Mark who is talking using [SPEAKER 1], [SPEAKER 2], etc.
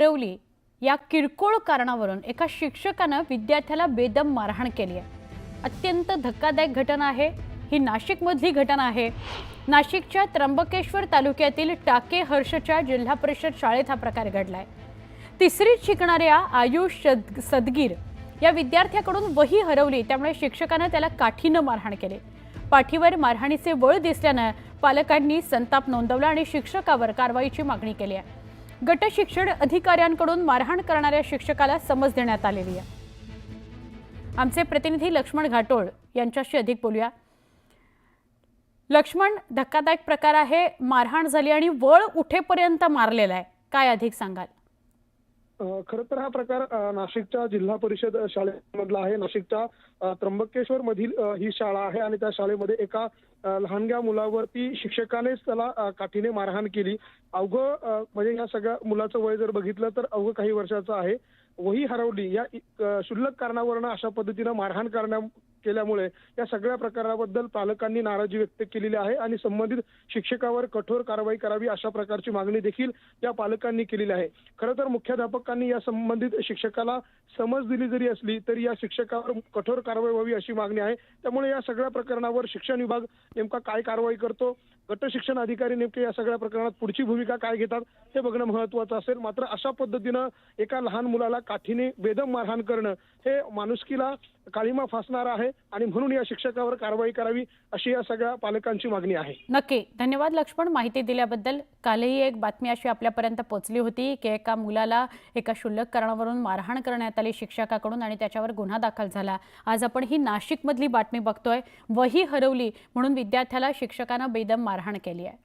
[SPEAKER 1] हरवली या किरकोळ कारणावरून एका शिक्षकानं विद्यार्थ्याला बेदम मारहाण केली आहे। अत्यंत धक्कादायक घटना आहे ही। नाशिकमधली घटना आहे। नाशिकच्या त्र्यंबकेश्वर तालुक्यातील टाके हर्षच्या जिल्हा परिषद शाळेत हा प्रकार घडलाय। तिसरीत शिकणाऱ्या आयुष सदगीर या विद्यार्थ्याकडून वही हरवली, त्यामुळे शिक्षकानं त्याला काठीनं मारहाण केली। पाठीवर मारहाणीचे वळ दिसल्यानं पालकांनी संताप नोंदवला आणि शिक्षकावर कारवाईची मागणी केली आहे। गट शिक्षण अधिकाऱ्यांकडून मारहाण करणाऱ्या शिक्षकाला समज देण्यात आलेली आहे। आमचे प्रतिनिधी लक्ष्मण घाटोळ यांच्याशी अधिक बोलूया। लक्ष्मण, धक्कादायक प्रकार आहे, मारहाण झाली आणि वळ उठेपर्यंत मारलेला आहे, काय अधिक सांगाल?
[SPEAKER 2] खरं तर हा प्रकार नाशिकच्या जिल्हा परिषद शाळेमधला आहे। नाशिकच्या त्र्यंबकेश्वर मधील ही शाळा आहे आणि त्या शाळेमध्ये एका लहानग्या मुलावरती शिक्षकानेच त्याला काठीने मारहाण केली। अवघं म्हणजे या सगळ्या मुलाचं वय जर बघितलं तर अवघं काही वर्षाचं आहे। वही हरवली या क्षुल्लक कारणावरून अशा पद्धतीनं मारहाण केल्यामुळे या सगळ्या प्रकाराबद्दल पालकांनी नाराजी व्यक्त केलेली आहे आणि संबंधित शिक्षकावर कठोर कारवाई करावी अशा प्रकारची मागणी देखील या पालकांनी केलेली आहे। खरं तर मुख्याध्यापकांनी या संबंधित शिक्षकाला समज दिली जरी असली तरी या शिक्षकावर कठोर कारवाई व्हावी अशी मागणी आहे। त्यामुळे या सगळ्या प्रकरणावर शिक्षण विभाग नेमका काय कारवाई करतो, गट शिक्षण अधिकारी नेमके या सगळ्या प्रकरणात पुढची भूमिका काय घेतात हे बघणं महत्त्वाचं असेल। मात्र अशा पद्धतीनं एका लहान मुलाला काठीने बेदम मारहाण करणं हे माणुसकीला काळिमा फासणार आहे आणि म्हणून या शिक्षकावर कारवाई करावी अशी या सगळ्या पालकांची मागणी आहे।
[SPEAKER 1] नक्की, धन्यवाद लक्ष्मण माहिती दिल्याबद्दल। कालही एक बातमी अशी आपल्यापर्यंत पोहोचली होती की एका मुलाला एका क्षुल्लक कारणावरून मारहाण करण्यात आली शिक्षकाकडून आणि त्याच्यावर गुन्हा दाखल झाला। आज आपण ही नाशिकमधली बातमी बघतोय। वही हरवली म्हणून विद्यार्थ्याला शिक्षकानं बेदम मारहाण केली आहे।